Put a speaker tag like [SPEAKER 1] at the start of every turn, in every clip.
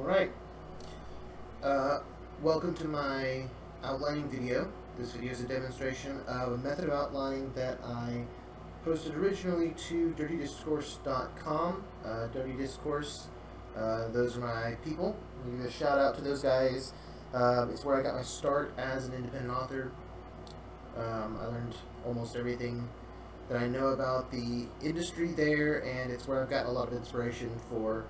[SPEAKER 1] Alright, welcome to my outlining video. This video is a demonstration of a method of outlining that I posted originally to dirtydiscourse.com. Dirty Discourse, those are my people. I'm going to give a shout out to those guys. It's where I got my start as an independent author. I learned almost everything that I know about the industry there, and it's where I've gotten a lot of inspiration for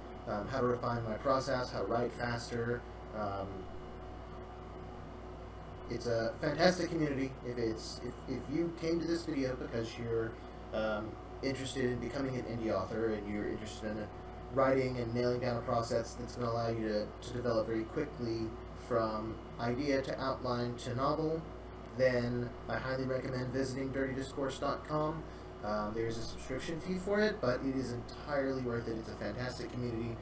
[SPEAKER 1] how to refine my process, how to write faster. It's a fantastic community. If you came to this video because you're interested in becoming an indie author and you're interested in writing and nailing down a process that's going to allow you to develop very quickly from idea to outline to novel, then I highly recommend visiting dirtydiscourse.com. There's a subscription fee for it, but it is entirely worth it. It's a fantastic community,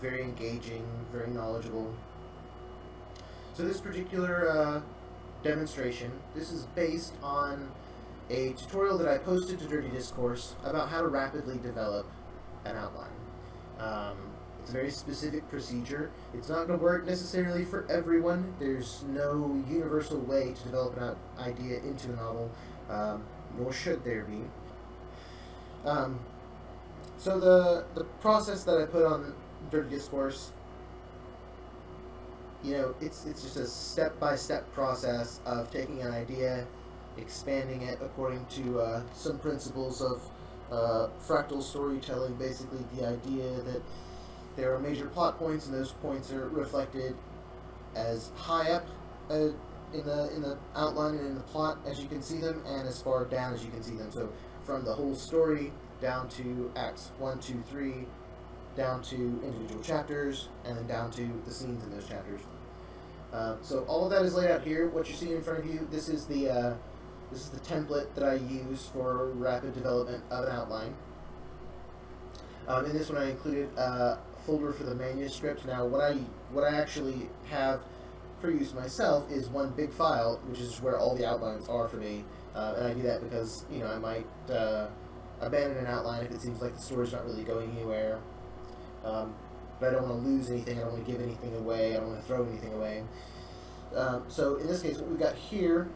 [SPEAKER 1] very engaging, very knowledgeable. So this particular demonstration, this is based on a tutorial that I posted to Dirty Discourse about how to rapidly develop an outline. It's a very specific procedure. It's not going to work necessarily for everyone. There's no universal way to develop an idea into a novel, nor should there be. So the process that I put on Dirty Discourse, it's just a step-by-step process of taking an idea, expanding it according to some principles of fractal storytelling. Basically, the idea that there are major plot points, and those points are reflected as high up in the outline and in the plot as you can see them, and as far down as you can see them. So from the whole story down to acts 1, 2, 3, down to individual chapters, and then down to the scenes in those chapters. So all of that is laid out here. What you're seeing in front of you, this is the template that I use for rapid development of an outline. In this one, I included a folder for the manuscript. Now, what I actually have for use myself is one big file, which is where all the outlines are for me. And I do that because I might abandon an outline if it seems like the story's not really going anywhere. But I don't want to lose anything. I don't want to give anything away. I don't want to throw anything away. So in this case, what we've got here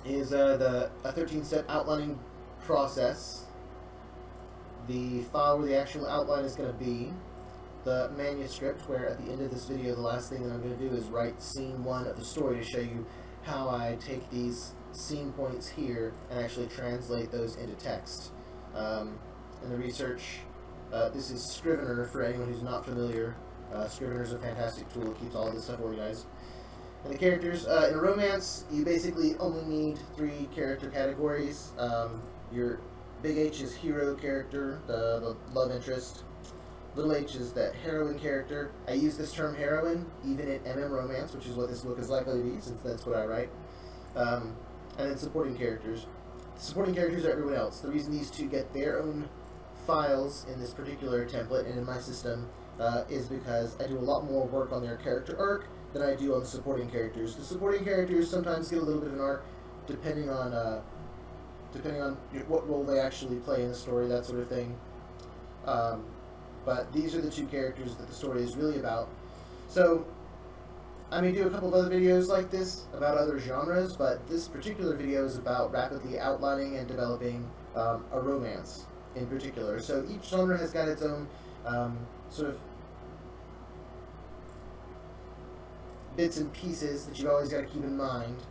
[SPEAKER 1] is a 13-step outlining process. The file where the actual outline is going to be, the manuscript, where at the end of this video, the last thing that I'm going to do is write scene 1 of the story to show you how I take these scene points here and actually translate those into text. In the research, this is Scrivener for anyone who's not familiar. Scrivener is a fantastic tool. It keeps all this stuff organized. And the characters, in a romance, you basically only need 3 character categories. Your big H is hero character, the love interest. Little h is the heroine character. I use this term heroine even in MM romance, which is what this book is likely to be, since that's what I write. And then supporting characters. Supporting characters are everyone else. The reason these two get their own files in this particular template and in my system is because I do a lot more work on their character arc than I do on the supporting characters. The supporting characters sometimes get a little bit of an arc depending on what role they actually play in the story, that sort of thing. But these are the 2 characters that the story is really about. So I may do a couple of other videos like this about other genres, but this particular video is about rapidly outlining and developing a romance in particular. So each genre has got its own sort of bits and pieces that you've always got to keep in mind.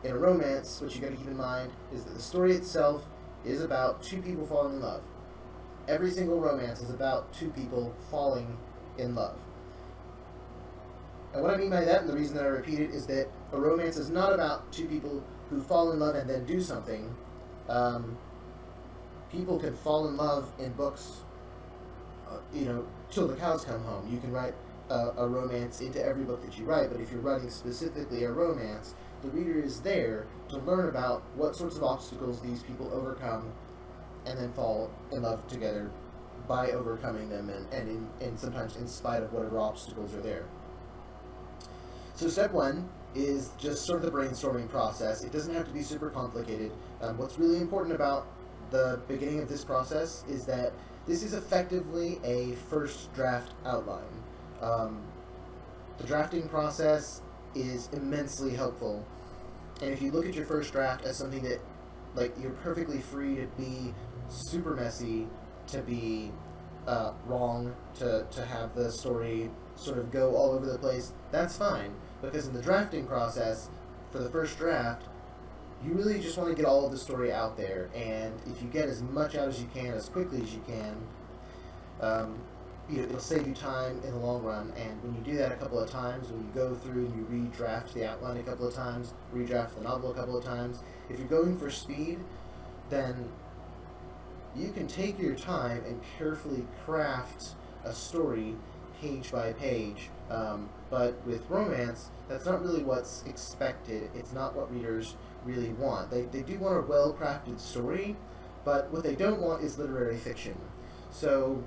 [SPEAKER 1] In a romance, what you got to keep in mind is that the story itself is about 2 people falling in love. Every single romance is about 2 people falling in love. And what I mean by that, and the reason that I repeat it, is that a romance is not about 2 people who fall in love and then do something. People can fall in love in books, till the cows come home. You can write a romance into every book that you write, but if you're writing specifically a romance, the reader is there to learn about what sorts of obstacles these people overcome and then fall in love together by overcoming them and sometimes in spite of whatever obstacles are there. So step 1 is just sort of the brainstorming process. It doesn't have to be super complicated. What's really important about the beginning of this process is that This is effectively a first draft outline. Um, the drafting process is immensely helpful, and if you look at your first draft as something that, like, you're perfectly free to be super messy, to be wrong, to have the story sort of go all over the place, that's fine. Because in the drafting process, for the first draft, you really just want to get all of the story out there, and if you get as much out as you can, as quickly as you can, it'll save you time in the long run. And when you do that a couple of times, when you go through and you redraft the outline a couple of times, redraft the novel a couple of times, if you're going for speed, then you can take your time and carefully craft a story page by page. But with romance, that's not really what's expected. It's not what readers really want. They do want a well-crafted story, but what they don't want is literary fiction. So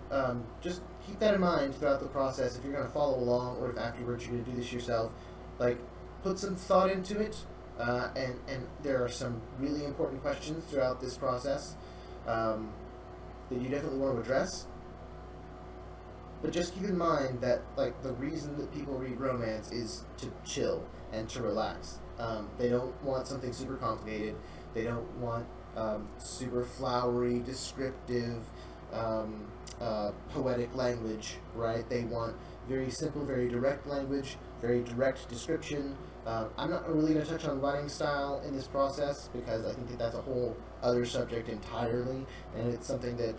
[SPEAKER 1] just keep that in mind throughout the process. If you're going to follow along, or if afterwards you're going to do this yourself, like, put some thought into it. And there are some really important questions throughout this process that you definitely want to address. But just keep in mind that, like, the reason that people read romance is to chill and to relax. They don't want something super complicated. They don't want super flowery, descriptive, poetic language, right? They want very simple, very direct language, very direct description. I'm not really going to touch on writing style in this process, because I think that that's a whole other subject entirely, and it's something that,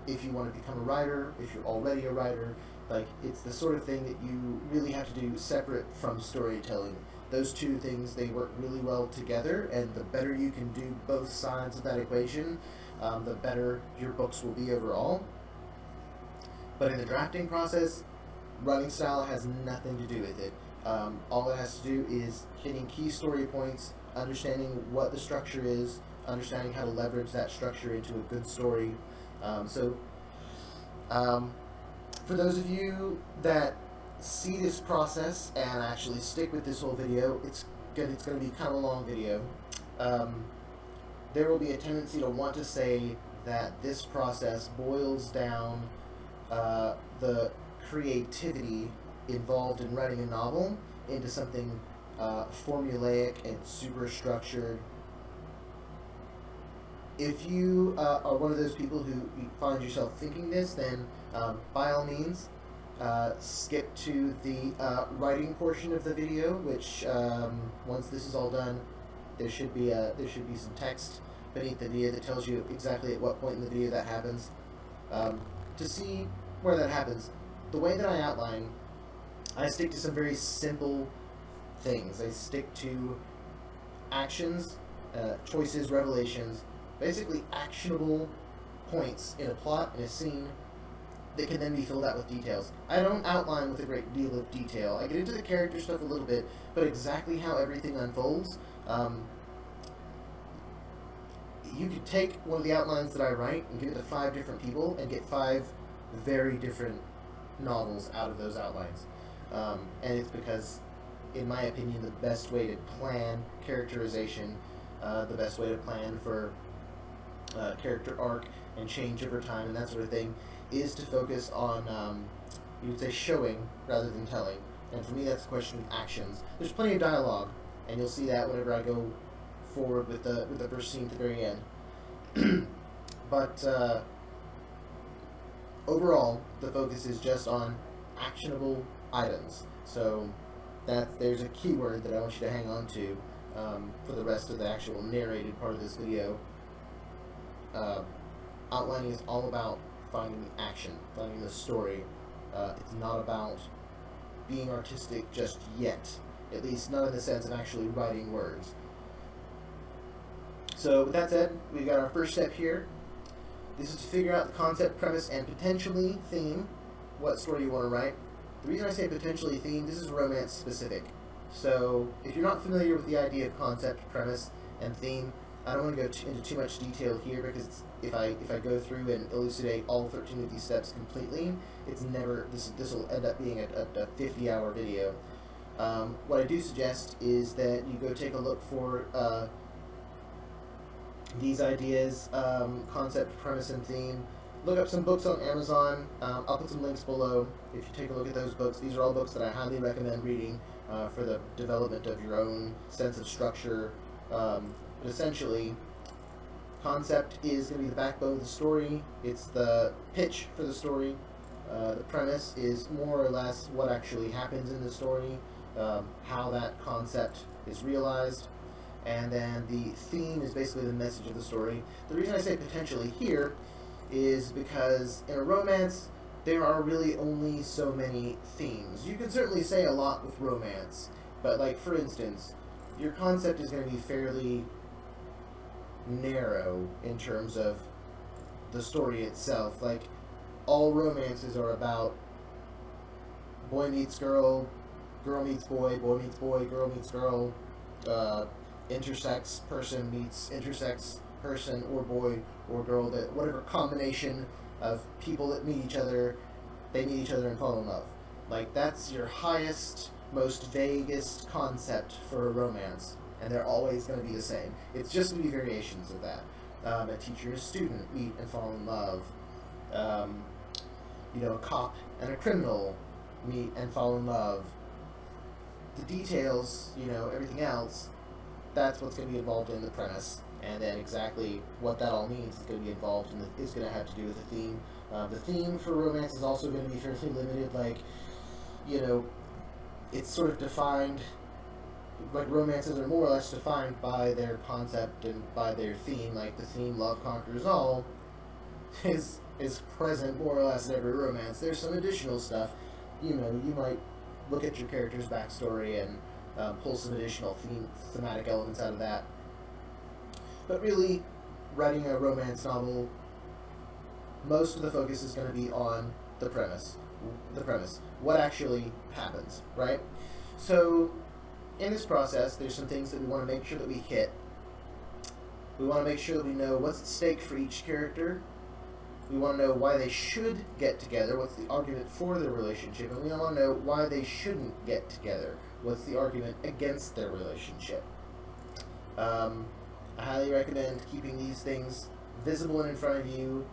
[SPEAKER 1] if you want to become a writer, if you're already a writer, like, it's the sort of thing that you really have to do separate from storytelling. Those two things, they work really well together, and the better you can do both sides of that equation, the better your books will be overall. But in the drafting process, writing style has nothing to do with it. All it has to do is hitting key story points, understanding what the structure is, understanding how to leverage that structure into a good story. For those of you that see this process and actually stick with this whole video, it's going to be kind of a long video. There will be a tendency to want to say that this process boils down the creativity involved in writing a novel into something formulaic and super structured. If you are one of those people who find yourself thinking this, then by all means, skip to the writing portion of the video, which once this is all done, there should be some text beneath the video that tells you exactly at what point in the video that happens. To see where that happens, the way that I outline, I stick to some very simple things. I stick to actions, choices, revelations, basically actionable points in a plot, in a scene, that can then be filled out with details. I don't outline with a great deal of detail. I get into the character stuff a little bit, but exactly how everything unfolds, you could take one of the outlines that I write and give it to 5 different people and get 5 very different novels out of those outlines. And it's because, in my opinion, the best way to plan characterization, the best way to plan for character arc and change over time and that sort of thing, is to focus on, you would say, showing rather than telling. And for me, that's a question of actions. There's plenty of dialogue, and you'll see that whenever I go forward with the first scene at the very end. But overall, the focus is just on actionable items. So there's a keyword that I want you to hang on to for the rest of the actual narrated part of this video. Outlining is all about finding the action, finding the story. It's not about being artistic just yet, at least not in the sense of actually writing words. So with that said, we've got our first step here. This is to figure out the concept, premise, and potentially theme, what story you want to write. The reason I say potentially theme, this is romance specific. So if you're not familiar with the idea of concept, premise, and theme, I don't want to go into too much detail here, because if I go through and elucidate all 13 of these steps completely, it's never, this will end up being a 50-hour video. What I do suggest is that you go take a look for these ideas, concept, premise, and theme, look up some books on Amazon. I'll put some links below if you take a look at those books. These are all books that I highly recommend reading for the development of your own sense of structure. But essentially, concept is going to be the backbone of the story. It's the pitch for the story. The premise is more or less what actually happens in the story, how that concept is realized, and then the theme is basically the message of the story. The reason I say potentially here is because in a romance, there are really only so many themes. You can certainly say a lot with romance, but like for instance, your concept is going to be fairly narrow in terms of the story itself. Like, all romances are about boy meets girl, girl meets boy, boy meets boy, girl meets girl, intersex person meets intersex person, or boy or girl, that whatever combination of people that meet each other, they meet each other and fall in love. Like, that's your highest, most vaguest concept for a romance, and they're always going to be the same. It's just going to be variations of that. A teacher and a student meet and fall in love. A cop and a criminal meet and fall in love. The details, everything else, that's what's going to be involved in the premise. And then exactly what that all means is going to be involved in is going to have to do with the theme. The theme for romance is also going to be fairly limited. Like, it's sort of defined, like romances are more or less defined by their concept and by their theme. Like the theme, love conquers all, is present more or less in every romance. There's some additional stuff. You might look at your character's backstory and pull some additional thematic elements out of that. But really, writing a romance novel, most of the focus is going to be on the premise. What actually happens, right? So, in this process, there's some things that we want to make sure that we hit. We want to make sure that we know what's at stake for each character. We want to know why they should get together, what's the argument for their relationship, and we want to know why they shouldn't get together, what's the argument against their relationship. I highly recommend keeping these things visible and in front of you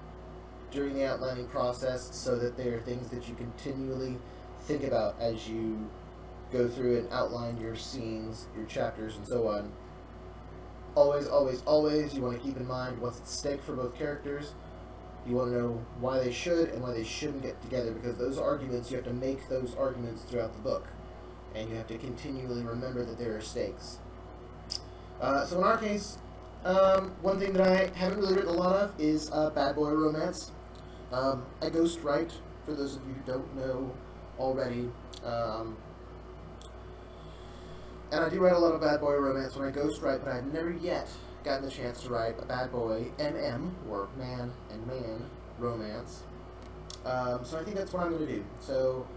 [SPEAKER 1] during the outlining process, so that they are things that you continually think about as you go through and outline your scenes, your chapters, and so on. Always, always, always, you want to keep in mind what's at stake for both characters. You want to know why they should and why they shouldn't get together, because those arguments, you have to make those arguments throughout the book, and you have to continually remember that there are stakes. So in our case, one thing that I haven't really written a lot of is bad boy romance. I ghostwrite, for those of you who don't know already. And I do write a lot of bad boy romance when I ghostwrite, but I've never yet gotten the chance to write a bad boy MM, or man and man, romance. So I think that's what I'm going to do. So,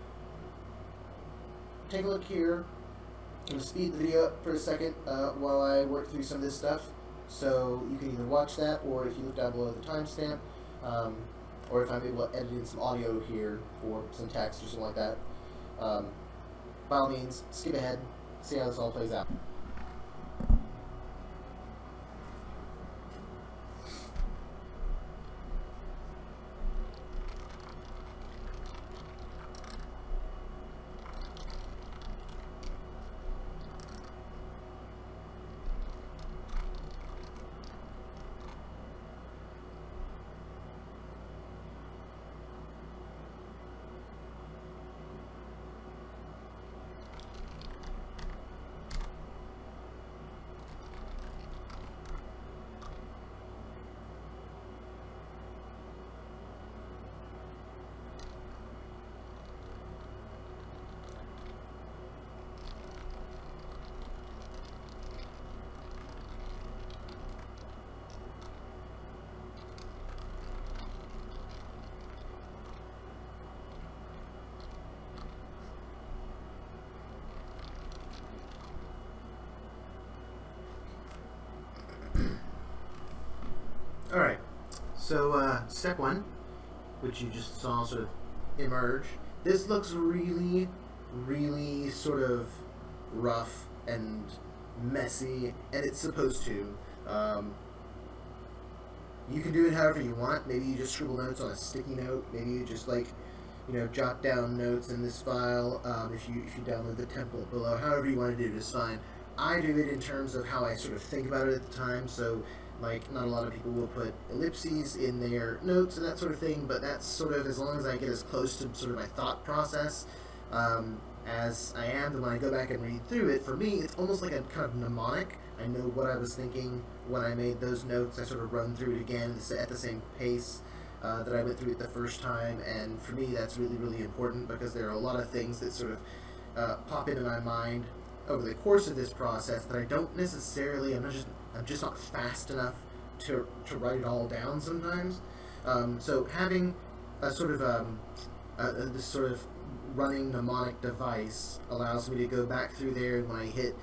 [SPEAKER 1] take a look here. I'm going to speed the video up for a second while I work through some of this stuff. So you can either watch that, or if you look down below the timestamp, or if I'm able to edit in some audio here, or some text or something like that, by all means, skip ahead, see how this all plays out. Alright, so step one, which you just saw sort of emerge, this looks really, really sort of rough and messy, and it's supposed to. You can do it however you want. Maybe you just scribble notes on a sticky note. Maybe you just jot down notes in this file. If you download the template below, however you want to do it is fine. I do it in terms of how I sort of think about it at the time. So not a lot of people will put ellipses in their notes and that sort of thing, but that's sort of as long as I get as close to sort of my thought process as I am. Then when I go back and read through it, for me, it's almost like a kind of mnemonic. I know what I was thinking when I made those notes. I sort of run through it again at the same pace that I went through it the first time, and for me that's really, really important because there are a lot of things that sort of pop into my mind over the course of this process that I don't necessarily, I'm just not fast enough to write it all down sometimes. So having a sort of this sort of running mnemonic device allows me to go back through there when I hit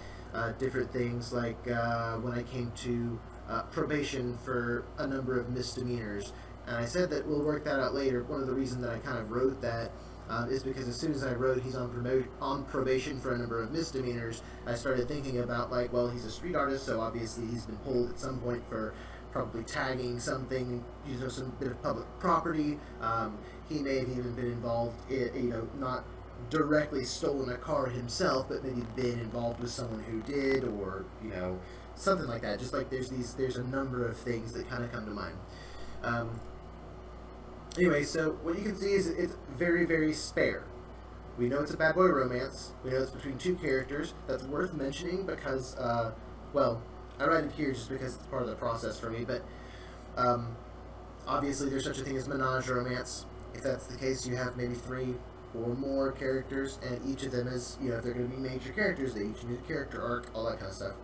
[SPEAKER 1] different things, like when I came to probation for a number of misdemeanors. And I said that we'll work that out later. One of the reasons that I kind of wrote that is because as soon as I wrote he's on probation for a number of misdemeanors, I started thinking about he's a street artist, so obviously he's been pulled at some point for probably tagging something, some bit of public property. He may have even been involved in, not directly stolen a car himself, but maybe been involved with someone who did, or something like that. Just there's a number of things that kind of come to mind. Anyway, so what you can see is it's very, very spare. We know it's a bad boy romance. We know it's between two characters. That's worth mentioning because, I write it here just because it's part of the process for me, but obviously there's such a thing as menage romance. If that's the case, you have maybe 3 or more characters, and each of them is, if they're going to be major characters, they each need a character arc, all that kind of stuff.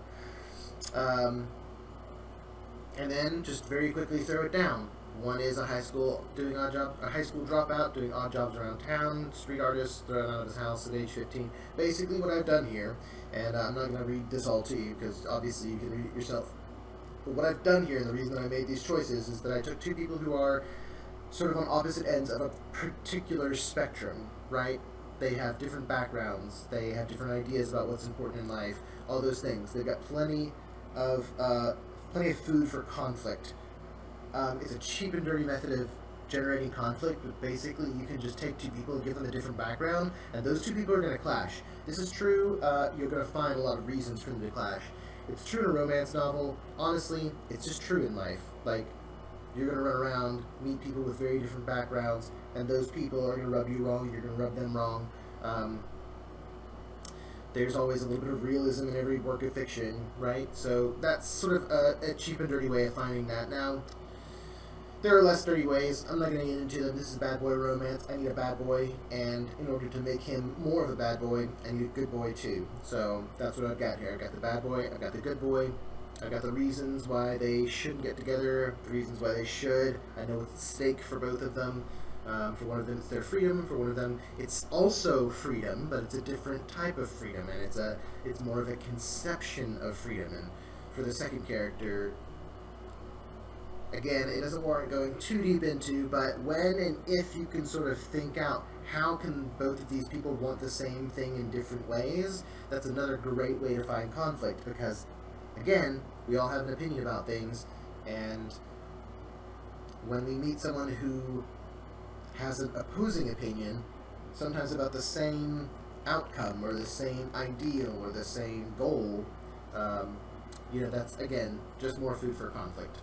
[SPEAKER 1] And then just very quickly throw it down. One is a high school dropout doing odd jobs around town, street artist thrown out of his house at age 15. Basically what I've done here, and I'm not going to read this all to you because obviously you can read it yourself. But what I've done here, and the reason I made these choices, is that I took 2 people who are sort of on opposite ends of a particular spectrum, right? They have different backgrounds, they have different ideas about what's important in life, all those things. They've got plenty of food for conflict. It's a cheap and dirty method of generating conflict, but basically you can just take 2 people and give them a different background, and those 2 people are going to clash. This is true, you're going to find a lot of reasons for them to clash. It's true in a romance novel. Honestly, it's just true in life. You're going to run around, meet people with very different backgrounds, and those people are going to rub you wrong, you're going to rub them wrong. There's always a little bit of realism in every work of fiction, right? So that's sort of a cheap and dirty way of finding that. Now, there are less dirty ways. I'm not going to get into them. This is a bad boy romance. I need a bad boy, and in order to make him more of a bad boy, I need a good boy too. So that's what I've got here. I've got the bad boy, I've got the good boy, I've got the reasons why they shouldn't get together, the reasons why they should. I know what's at stake for both of them. For one of them, it's their freedom. For one of them, it's also freedom, but it's a different type of freedom, and it's more of a conception of freedom. And for the second character, again, it doesn't warrant going too deep into, but when and if you can sort of think out how can both of these people want the same thing in different ways, that's another great way to find conflict, because, again, we all have an opinion about things, and when we meet someone who has an opposing opinion, sometimes about the same outcome, or the same ideal, or the same goal, that's, again, just more food for conflict.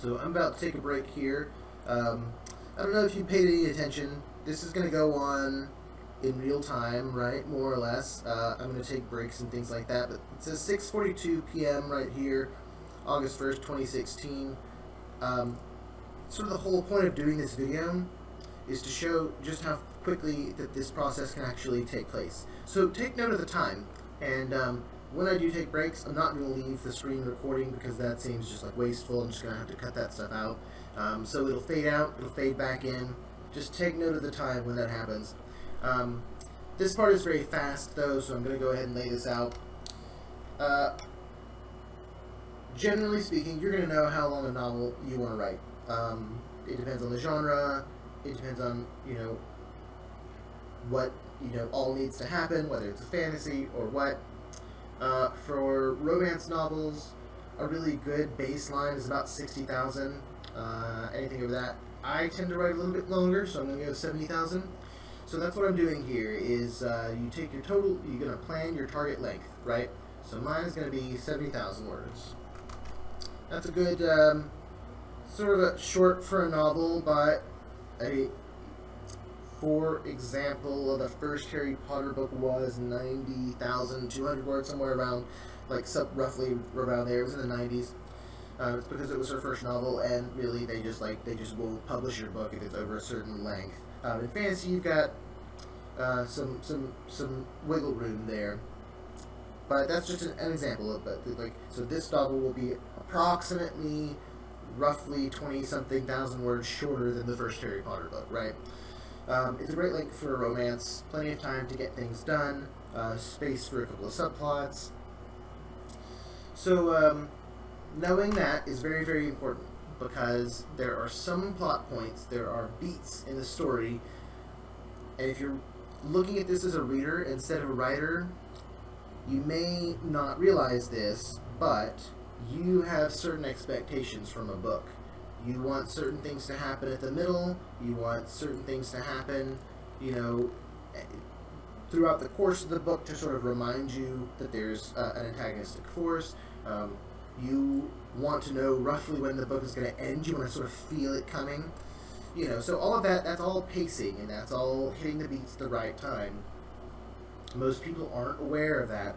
[SPEAKER 1] So I'm about to take a break here. I don't know if you paid any attention. This is going to go on in real time, right, more or less. I'm going to take breaks and things like that, but it says 6:42 p.m. right here, August 1st, 2016. Sort of the whole point of doing this video is to show just how quickly that this process can actually take place. So take note of the time, and when I do take breaks, I'm not going to leave the screen recording because that seems just wasteful. I'm just going to have to cut that stuff out. So it'll fade out, it'll fade back in. Just take note of the time when that happens. This part is very fast though, so I'm going to go ahead and lay this out. Generally speaking, you're going to know how long a novel you want to write. It depends on the genre, it depends on, what, all needs to happen, whether it's a fantasy or what. For romance novels, a really good baseline is about 60,000. Anything over that, I tend to write a little bit longer, so I'm going to go 70,000. So that's what I'm doing here is you take your total, you're going to plan your target length, right? So mine is going to be 70,000 words. That's a good sort of a short for a novel, but for example, the first Harry Potter book was 90,200 words, somewhere around, like roughly around there. It was in the 90s. It's because it was her first novel, and really they just won't publish your book if it's over a certain length. In fantasy, you've got some wiggle room there, but that's just an example of it. Like, so this novel will be approximately, roughly 20-something thousand words shorter than the first Harry Potter book, right? It's a great length for a romance. Plenty of time to get things done. Space for a couple of subplots. So knowing that is very, very important, because there are some plot points, there are beats in the story, and if you're looking at this as a reader instead of a writer, you may not realize this, but you have certain expectations from a book. You want certain things to happen at the middle, you want certain things to happen, throughout the course of the book to sort of remind you that there's an antagonistic force. You want to know roughly when the book is going to end. You want to sort of feel it coming. So all of that, that's all pacing, and that's all hitting the beats at the right time. Most people aren't aware of that,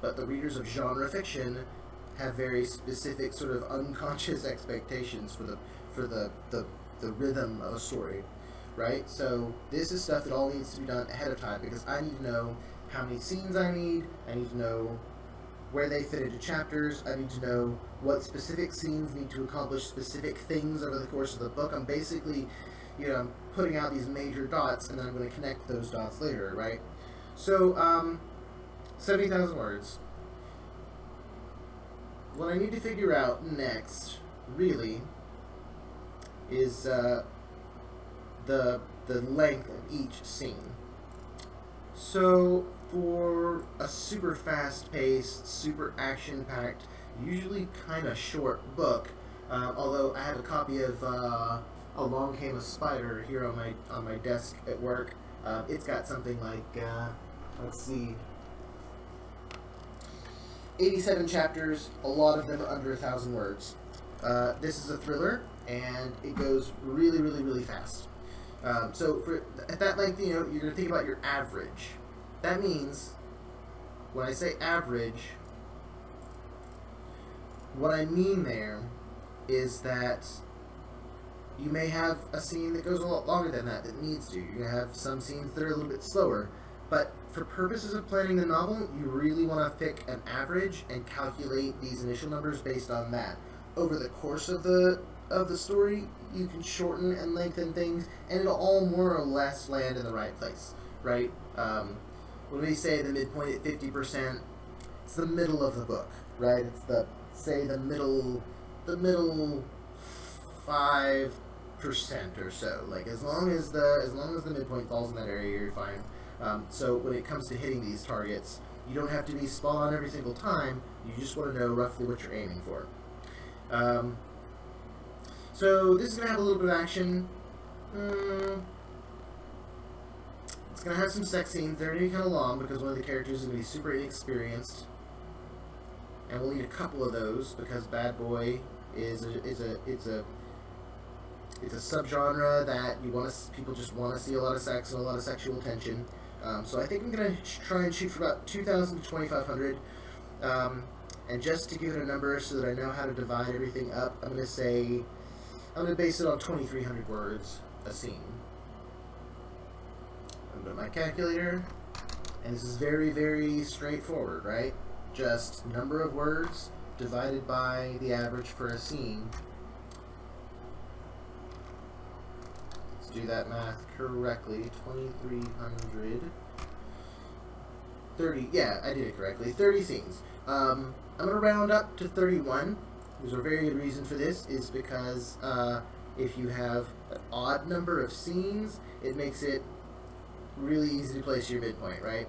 [SPEAKER 1] but the readers of genre fiction have very specific sort of unconscious expectations for the rhythm of a story, right? So this is stuff that all needs to be done ahead of time, because I need to know how many scenes I need to know where they fit into chapters, I need to know what specific scenes need to accomplish specific things over the course of the book. I'm basically, I'm putting out these major dots, and then I'm going to connect those dots later, right? So, 70,000 words. What I need to figure out next, really, is the length of each scene. So, for a super fast-paced, super action-packed, usually kind of short book, although I have a copy of Along Came a Spider here on my desk at work. It's got something like, let's see, 87 chapters, a lot of them under 1,000 words. This is a thriller, and it goes really, really, really fast. So at that length, you're going to think about your average. That means, when I say average, what I mean there is that you may have a scene that goes a lot longer than that needs to. You're going to have some scenes that are a little bit slower. But for purposes of planning the novel, you really want to pick an average and calculate these initial numbers based on that. Over the course of the story, you can shorten and lengthen things, and it'll all more or less land in the right place, right? When we say the midpoint at 50%, it's the middle of the book, right? It's the middle 5% or so. Like, as long as the midpoint falls in that area, you're fine. So when it comes to hitting these targets, you don't have to be spot on every single time. You just want to know roughly what you're aiming for. So this is going to have a little bit of action. It's going to have some sex scenes. They're going to be kind of long because one of the characters is going to be super inexperienced. And we'll need a couple of those because Bad Boy it's a subgenre that people just want to see a lot of sex and a lot of sexual tension. So I think I'm going to try and shoot for about 2,000 to 2,500. And just to give it a number so that I know how to divide everything up, I'm going to base it on 2,300 words a scene. I'm going to my calculator, and this is very, very straightforward, right? Just number of words divided by the average for a scene. Let's do that math correctly. 2,300. 30, yeah, I did it correctly. 30 scenes. I'm going to round up to 31. There's a very good reason for this, is because if you have an odd number of scenes, it makes it really easy to place your midpoint, right?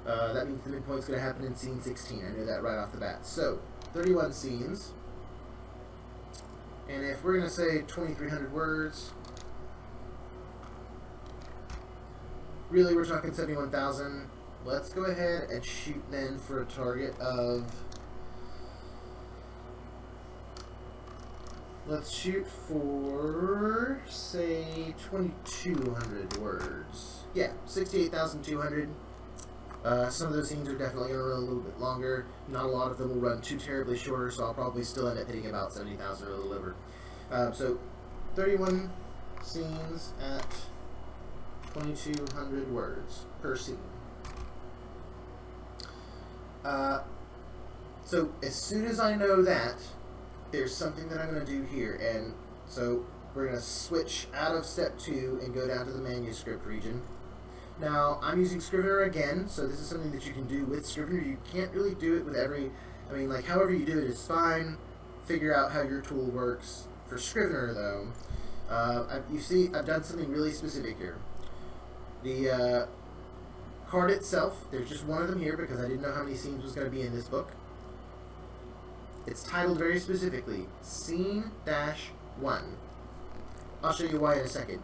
[SPEAKER 1] That means the midpoint's going to happen in scene 16. I know that right off the bat. So, 31 scenes. And if we're going to say 2,300 words, really we're talking 71,000. Let's go ahead and shoot then for a target of, let's shoot for, say, 2,200 words. Yeah, 68,200. Some of those scenes are definitely going to run a little bit longer. Not a lot of them will run too terribly shorter, so I'll probably still end up hitting about 70,000 or a little over. So 31 scenes at 2,200 words per scene. So as soon as I know that, there's something that I'm going to do here. And so we're going to switch out of step 2 and go down to the manuscript region. Now, I'm using Scrivener again, so this is something that you can do with Scrivener. You can't really do it with like, however you do it is fine. Figure out how your tool works. For Scrivener, though, you see, I've done something really specific here. The card itself, there's just one of them here because I didn't know how many scenes was going to be in this book. It's titled very specifically, Scene-1. I'll show you why in a second.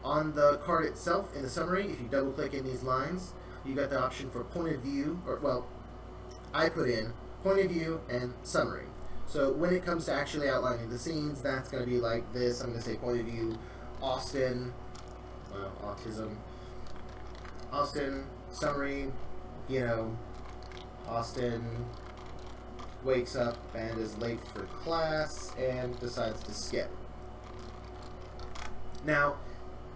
[SPEAKER 1] On the card itself, in the summary, if you double-click in these lines, you got the option for point of view, or, well, I put in point of view and summary. So when it comes to actually outlining the scenes, that's going to be like this. I'm going to say point of view, Austin, well, autism, Austin, summary, Austin wakes up and is late for class and decides to skip. Now,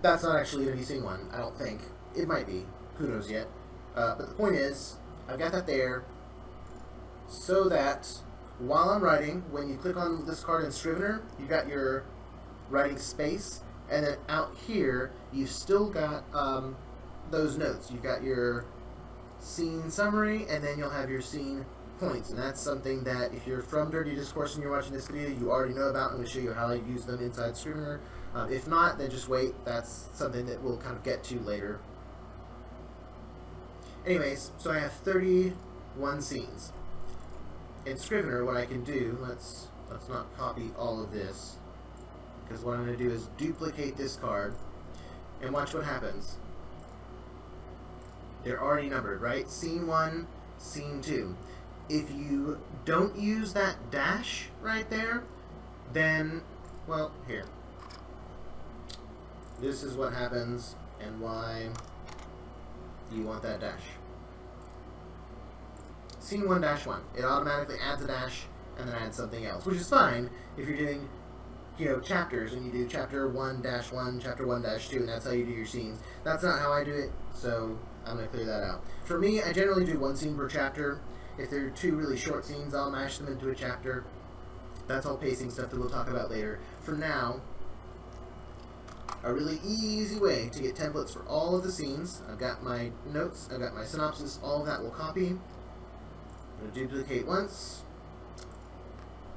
[SPEAKER 1] that's not actually going to be scene 1, I don't think. It might be. Who knows yet. But the point is, I've got that there so that while I'm writing, when you click on this card in Scrivener, you've got your writing space, and then out here, you've still got those notes. You've got your scene summary, and then you'll have your scene points. And that's something that if you're from Dirty Discourse and you're watching this video, you already know about. I'm going to show you how I use them inside Scrivener. If not, then just wait. That's something that we'll kind of get to later. Anyways, so I have 31 scenes. In Scrivener, what I can do, let's not copy all of this, because what I'm going to do is duplicate this card, and watch what happens. They're already numbered, right? Scene 1, Scene 2. If you don't use that dash right there, then, well, here. This is what happens and why you want that dash. Scene 1-1. It automatically adds a dash and then adds something else, which is fine if you're doing, chapters and you do chapter 1-1, chapter 1-2, and that's how you do your scenes. That's not how I do it, so I'm going to clear that out. For me, I generally do one scene per chapter. If they're two really short scenes, I'll mash them into a chapter. That's all pacing stuff that we'll talk about later. For now, a really easy way to get templates for all of the scenes. I've got my notes, I've got my synopsis, all of that will copy. I'm going to duplicate once,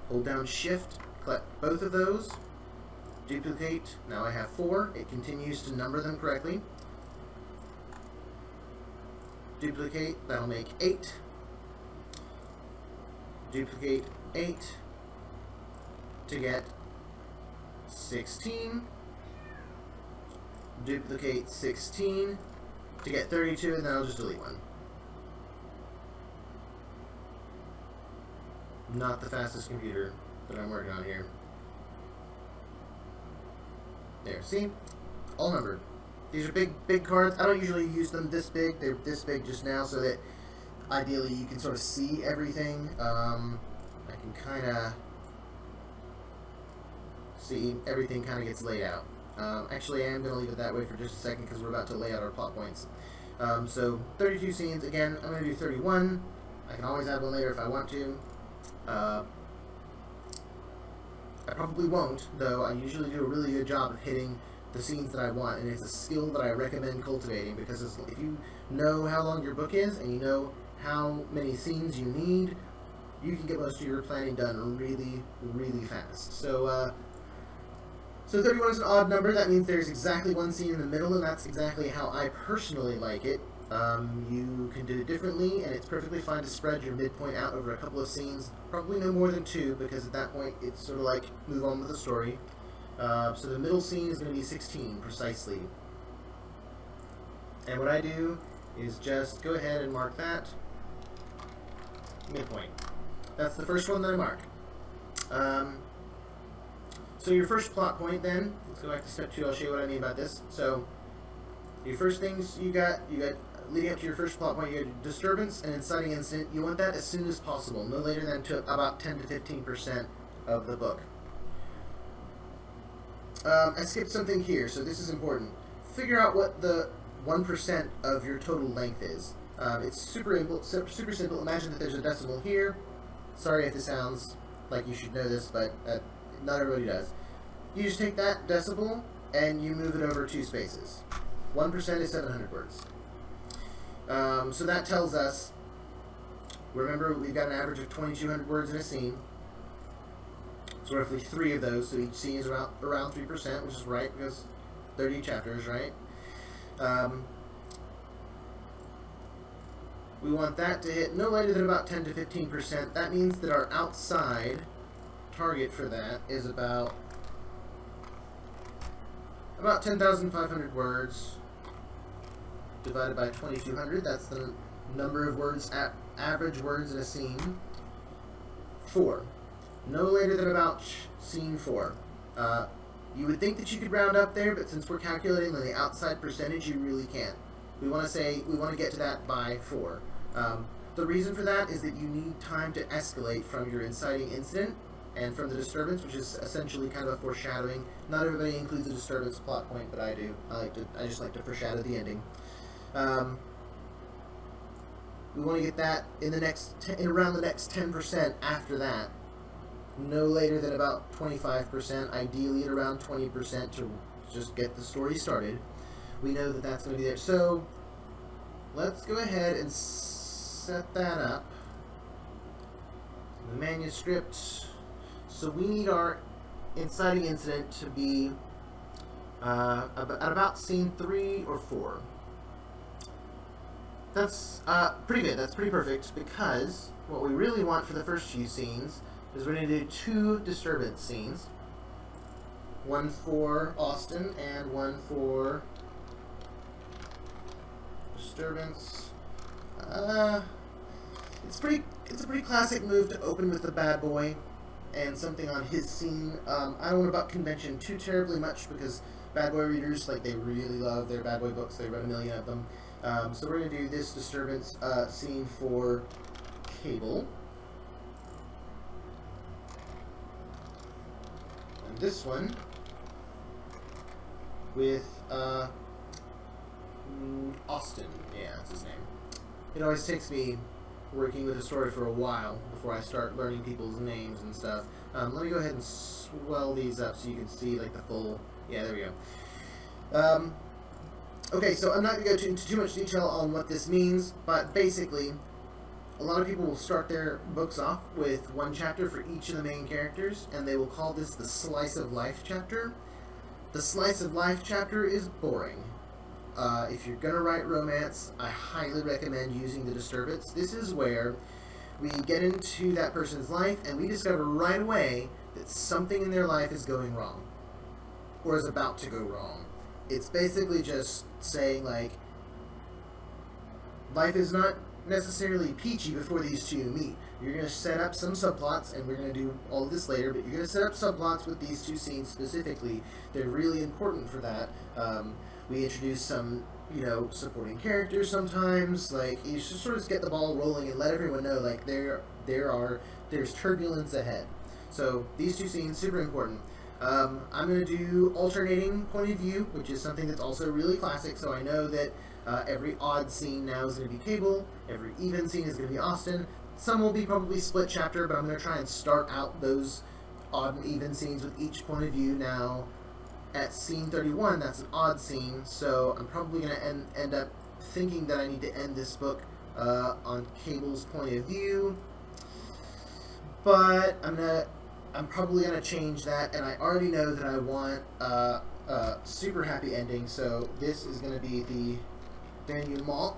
[SPEAKER 1] hold down Shift, click both of those, duplicate. Now I have 4. It continues to number them correctly. Duplicate, that'll make 8. Duplicate 8 to get 16. Duplicate 16 to get 32, and then I'll just delete one. Not the fastest computer that I'm working on here. There, see? All numbered. These are big cards. I don't usually use them this big. They're this big just now so that ideally you can sort of see everything. I can kind of see everything kind of gets laid out. Actually, I am going to leave it that way for just a second because we're about to lay out our plot points. So 32 scenes. Again, I'm going to do 31. I can always add one later if I want to. I probably won't, though. I usually do a really good job of hitting the scenes that I want, and it's a skill that I recommend cultivating because if you know how long your book is and you know how many scenes you need, you can get most of your planning done really, really fast. So 31 is an odd number. That means there's exactly one scene in the middle, and that's exactly how I personally like it. You can do it differently, and it's perfectly fine to spread your midpoint out over a couple of scenes, probably no more than 2, because at that point it's sort of like move on with the story. So the middle scene is going to be 16 precisely. And what I do is just go ahead and mark that midpoint. That's the first one that I mark. So your first plot point then, let's go back to step 2, I'll show you what I mean about this. So your first things you got leading up to your first plot point, you got disturbance and inciting incident. You want that as soon as possible, no later than to about 10 to 15% of the book. I skipped something here, so this is important. Figure out what the 1% of your total length is. It's super simple. Imagine that there's a decimal here. Sorry if it sounds like you should know this, but not everybody does. You just take that decimal and you move it over 2 spaces. 1% is 700 words. So that tells us, remember we've got an average of 2,200 words in a scene. So roughly 3 of those, so each scene is around 3%, which is right because 30 chapters, right? We want that to hit no later than about 10 to 15%. That means that our outside target for that is about 10,500 words divided by 2,200. That's the number of words, average words in a scene. 4. No later than about scene 4. You would think that you could round up there, but since we're calculating on the outside percentage, you really can't. We want to get to that by 4. The reason for that is that you need time to escalate from your inciting incident and from the disturbance, which is essentially kind of a foreshadowing. Not everybody includes a disturbance plot point, but I do. I just like to foreshadow the ending. We want to get that in around the next 10% after that. No later than about 25%, ideally at around 20% to just get the story started. We know that that's going to be there. So let's go ahead and set that up. The manuscript. So we need our inciting incident to be at about scene 3 or 4. That's pretty good. That's pretty perfect, because what we really want for the first few scenes is we're going to do 2 disturbance scenes. One for Austin and one for disturbance. It's a pretty classic move to open with the bad boy and something on his scene. I don't want to buck convention too terribly much, because bad boy readers, they really love their bad boy books. They read a million of them. So we're going to do this disturbance scene for Cable. And this one with Austin. Yeah, that's his name. It always takes me working with a story for a while before I start learning people's names and stuff. Let me go ahead and swell these up so you can see the full. Yeah, there we go. Okay, so I'm not going to go into too much detail on what this means, but basically, a lot of people will start their books off with 1 chapter for each of the main characters, and they will call this the Slice of Life chapter. The Slice of Life chapter is boring. If you're going to write romance, I highly recommend using the disturbance. This is where we get into that person's life, and we discover right away that something in their life is going wrong, or is about to go wrong. It's basically just saying, life is not necessarily peachy before these 2 meet. You're going to set up some subplots, and we're going to do all of this later, but you're going to set up subplots with these 2 scenes specifically. They're really important for that. We introduce some, supporting characters sometimes. You just sort of get the ball rolling and let everyone know, there's turbulence ahead. So these 2 scenes, super important. I'm going to do alternating point of view, which is something that's also really classic. So I know that every odd scene now is going to be Cable, every even scene is going to be Austin. Some will be probably split chapter, but I'm going to try and start out those odd and even scenes with each point of view. Now, at scene 31, that's an odd scene, so I'm probably going to end up thinking that I need to end this book on Cable's point of view. But I'm probably going to change that, and I already know that I want a super happy ending, so this is going to be the denouement.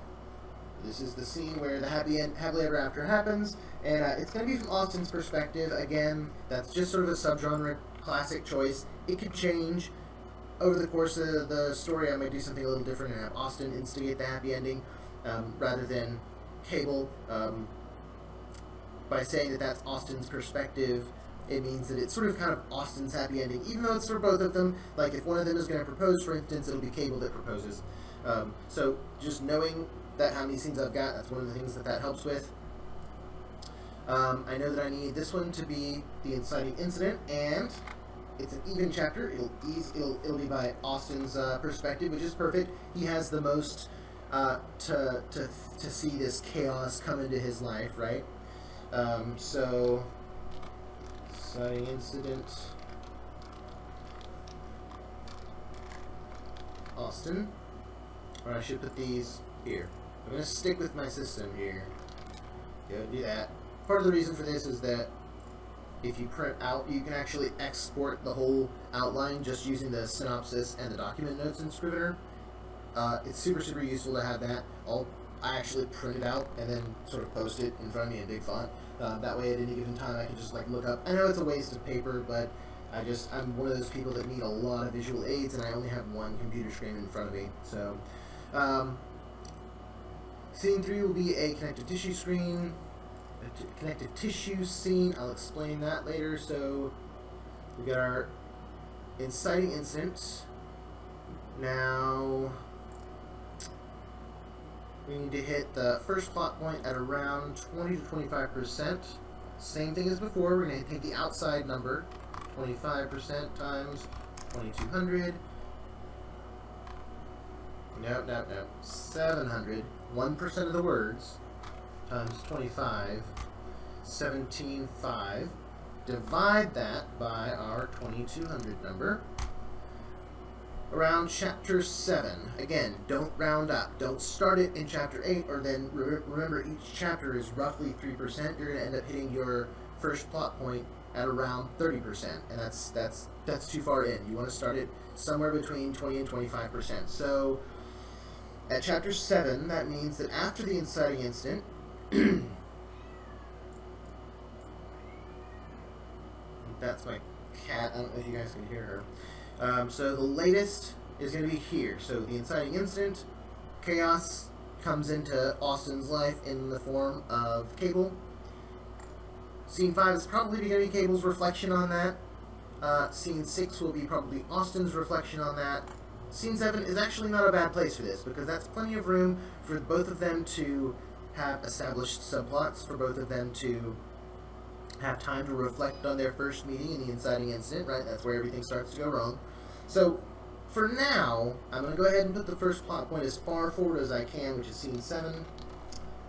[SPEAKER 1] This is the scene where the happily ever after happens, and it's going to be from Austin's perspective. Again, that's just sort of a subgenre classic choice. It could change over the course of the story. I might do something a little different and have Austin instigate the happy ending rather than Cable. By saying that that's Austin's perspective, it means that it's sort of kind of Austin's happy ending, even though it's for both of them. Like if one of them is going to propose, for instance, it'll be Cable that proposes. So just knowing that how many scenes I've got, that's one of the things that helps with. I know that I need this one to be the inciting incident, and it's an even chapter. It'll be by Austin's perspective, which is perfect. He has the most to see this chaos come into his life, right? So inciting incident, Austin, or I should put these here. I'm going to stick with my system here. Go do that. Part of the reason for this is that if you print out, you can actually export the whole outline just using the synopsis and the document notes in Scrivener. It's super useful to have that. I actually print it out and then sort of post it in front of me in big font. That way at any given time I can just like look up. I know it's a waste of paper, but I'm one of those people that need a lot of visual aids, and I only have one computer screen in front of me. So scene 3 will be a connective tissue scene. Connective tissue scene. I'll explain that later. So we got our inciting incident. Now we need to hit the first plot point at around 20 to 25%. Same thing as before. We're going to take the outside number, 25% times 2200. Nope. 700. 1% of the words times 25, 17.5. Divide that by our 2200 number. Around chapter 7. Again, don't round up. Don't start it in chapter 8, or then remember each chapter is roughly 3%. You're going to end up hitting your first plot point at around 30%, and that's too far in. You want to start it somewhere between 20 and 25%. So at chapter 7, that means that after the inciting incident, that's my cat. I don't know if you guys can hear her. So the latest is going to be here. So the inciting incident, chaos comes into Austin's life in the form of Cable. Scene 5 is probably going to be Cable's reflection on that. Scene 6 will be probably Austin's reflection on that. Scene 7 is actually not a bad place for this, because that's plenty of room for both of them to have established subplots, for both of them to have time to reflect on their first meeting in the inciting incident, right? That's where everything starts to go wrong. So, for now, I'm going to go ahead and put the first plot point as far forward as I can, which is scene 7.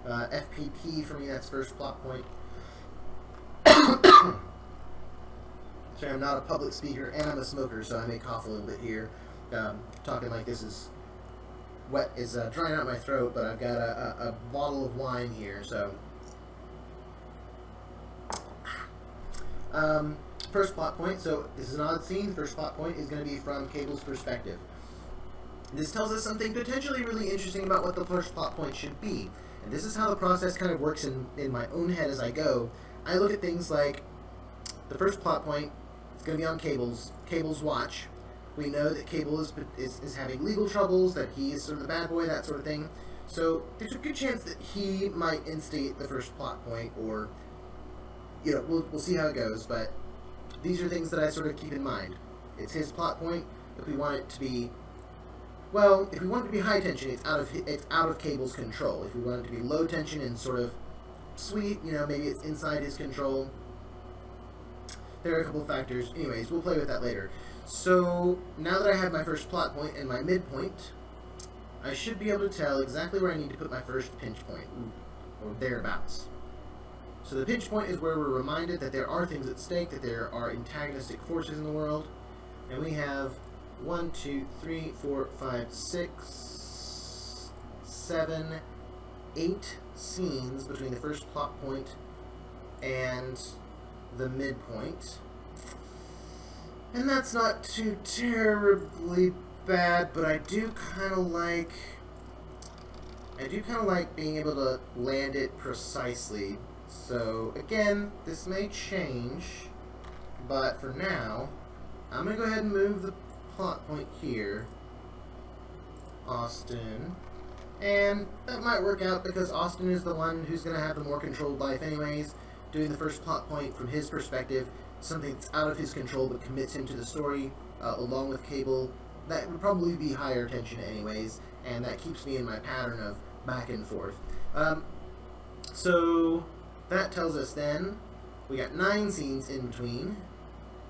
[SPEAKER 1] FPP for me, that's first plot point. Sorry, I'm not a public speaker, and I'm a smoker, so I may cough a little bit here. Talking like this is drying out my throat, but I've got a bottle of wine here, so... First plot point, so this is an odd scene. The first plot point is going to be from Cable's perspective. This tells us something potentially really interesting about what the first plot point should be. And this is how the process kind of works in my own head as I go. I look at things like the first plot point is going to be on Cable's watch. We know that Cable is having legal troubles, that he is sort of the bad boy, that sort of thing. So there's a good chance that he might instigate the first plot point, or we'll see how it goes, but these are things that I sort of keep in mind. It's his plot point. If we want it to be, if we want it to be high tension, it's out of Cable's control. If we want it to be low tension and sort of sweet, maybe it's inside his control. There are a couple of factors. Anyways, we'll play with that later. So now that I have my first plot point and my midpoint, I should be able to tell exactly where I need to put my first pinch point, or thereabouts. So the pinch point is where we're reminded that there are things at stake, that there are antagonistic forces in the world, and we have 1, 2, 3, 4, 5, 6, 7, 8 scenes between the first plot point and the midpoint. And that's not too terribly bad, but I do kind of like I do kind of like being able to land it precisely. So again, this may change, but for now, I'm going to go ahead and move the plot point here. Austin. And that might work out because Austin is the one who's going to have the more controlled life anyways. Doing the first plot point from his perspective, something that's out of his control but commits him to the story, along with Cable, that would probably be higher tension anyways, and that keeps me in my pattern of back and forth. So that tells us then we got 9 scenes in between.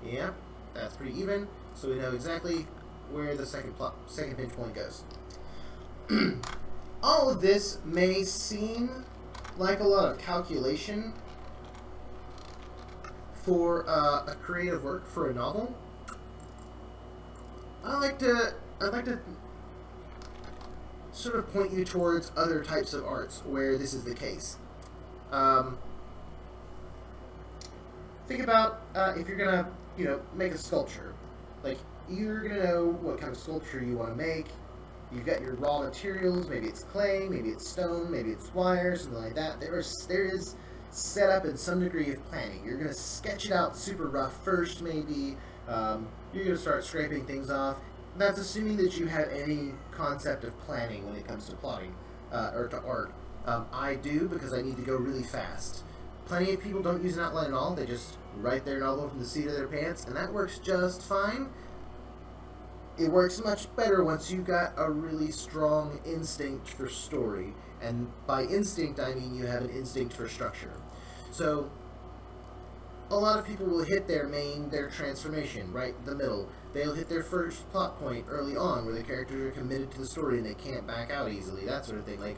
[SPEAKER 1] Yep, that's pretty even. So we know exactly where the second pinch point goes. All of this may seem like a lot of calculation for a creative work for a novel. I'd like to sort of point you towards other types of arts where this is the case. Think about if you're gonna, make a sculpture. Like, you're gonna know what kind of sculpture you want to make. You've got your raw materials. Maybe it's clay, maybe it's stone, maybe it's wire, something like that. There is set up in some degree of planning. You're gonna sketch it out super rough first, maybe. You're gonna start scraping things off. That's assuming that you have any concept of planning when it comes to plotting or to art. I do, because I need to go really fast. Plenty of people don't use an outline at all. They just write their novel from the seat of their pants, and that works just fine. It works much better once you've got a really strong instinct for story. And by instinct, I mean you have an instinct for structure. So, a lot of people will hit their transformation right in the middle. They'll hit their first plot point early on where the characters are committed to the story and they can't back out easily, that sort of thing. Like,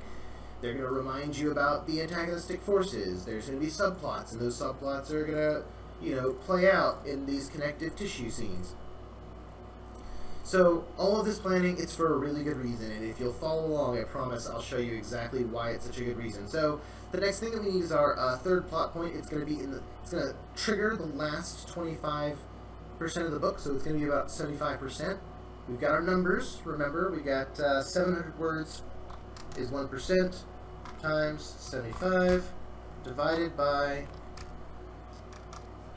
[SPEAKER 1] they're going to remind you about the antagonistic forces. There's going to be subplots, and those subplots are going to, play out in these connective tissue scenes. So, all of this planning, it's for a really good reason, and if you'll follow along, I promise I'll show you exactly why it's such a good reason. So, the next thing that we need is our third plot point. It's going to trigger the last 25% of the book, so it's going to be about 75%. We've got our numbers. Remember, we got 700 words is 1% times 75 divided by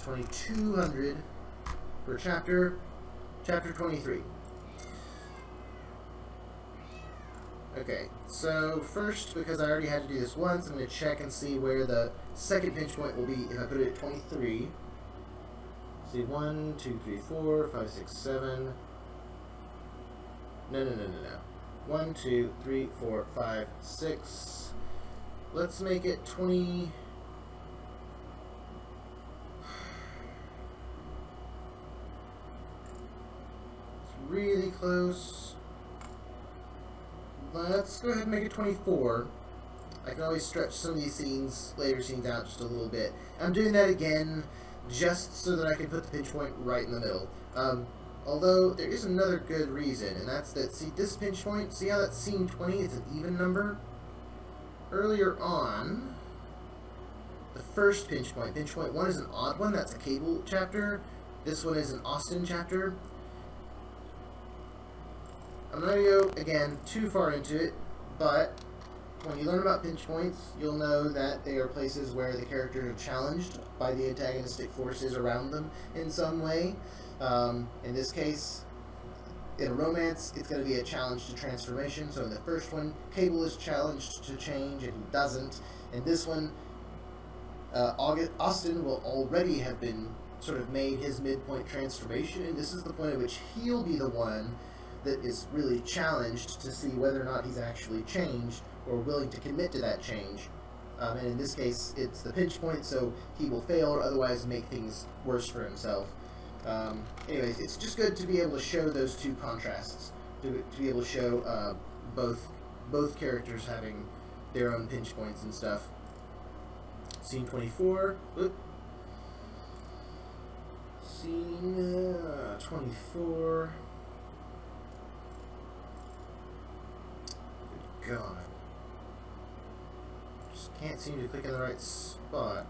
[SPEAKER 1] 2200 per chapter 23. Okay, so first, because I already had to do this once, I'm going to check and see where the second pinch point will be if I put it at 23. See, 1, 2, 3, 4, 5, 6, 7. No. 1, 2, 3, 4, 5, 6. Let's make it 20. It's really close. Let's go ahead and make it 24. I can always stretch some of these later scenes out just a little bit. I'm doing that again just so that I can put the pinch point right in the middle. Although there is another good reason, and that's that, see this pinch point, see how that's scene 20, it's an even number? Earlier on, the first pinch point 1 is an odd one, that's a Cable chapter. This one is an Austin chapter. I'm not going to go, again, too far into it, but when you learn about pinch points, you'll know that they are places where the characters are challenged by the antagonistic forces around them in some way. In this case, in a romance, it's going to be a challenge to transformation. So in the first one, Cable is challenged to change, and he doesn't. In this one, Austin will already have been sort of made his midpoint transformation, and this is the point at which he'll be the one that is really challenged to see whether or not he's actually changed or willing to commit to that change. And in this case, it's the pinch point, so he will fail or otherwise make things worse for himself. Anyways, it's just good to be able to show those two contrasts, to be able to show both characters having their own pinch points and stuff. Scene 24. Scene 24. Good God. Just can't seem to click in the right spot.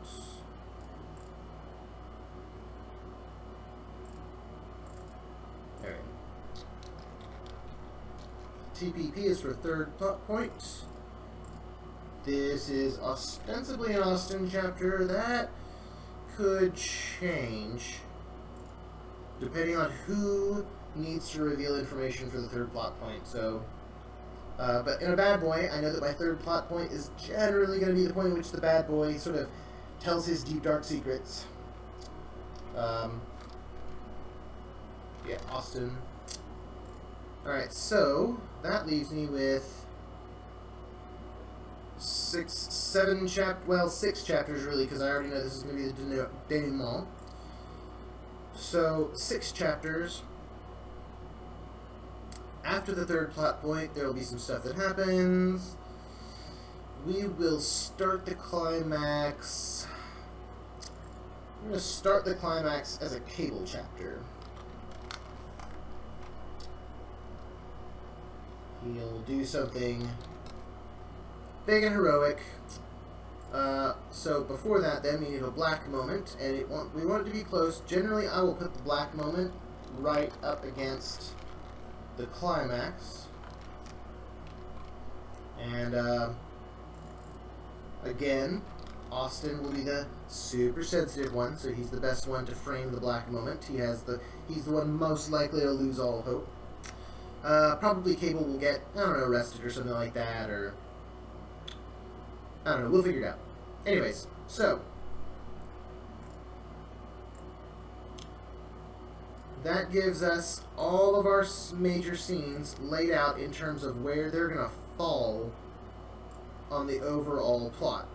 [SPEAKER 1] TPP is for third plot point. this is ostensibly an Austen chapter. That could change depending on who needs to reveal information for the third plot point. So, but in a bad boy, I know that my third plot point is generally going to be the point in which the bad boy sort of tells his deep dark secrets. Yeah, Austen. Alright, so that leaves me with 6 chapters really, because I already know this is going to be the denouement. So, 6 chapters. After the third plot point, there will be some stuff that happens. We will start the climax. I'm going to start the climax as a Cable chapter. He'll do something big and heroic. So before that, then we need a black moment, and we want it to be close. Generally, I will put the black moment right up against the climax, and again, Austen will be the super sensitive one, so he's the best one to frame the black moment. He's the one most likely to lose all hope. Probably Cable will get, I don't know, arrested or something like that, or I don't know, we'll figure it out. Anyways, so that gives us all of our major scenes laid out in terms of where they're going to fall on the overall plot.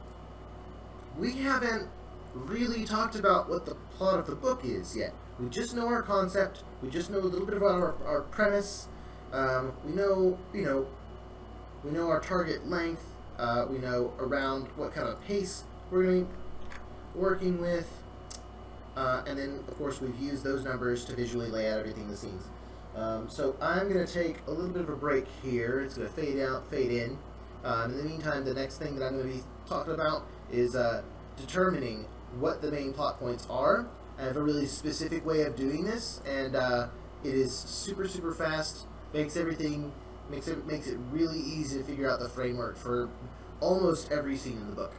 [SPEAKER 1] We haven't really talked about what the plot of the book is yet. We just know our concept. We just know a little bit about our premise. We know our target length. We know around what kind of pace we're going to be working with. And then, of course, we've used those numbers to visually lay out everything in the scenes. So I'm going to take a little bit of a break here. It's going to fade out, fade in. In the meantime, the next thing that I'm going to be talking about is determining what the main plot points are. I have a really specific way of doing this, and it is super, super fast. Makes it really easy to figure out the framework for almost every scene in the book.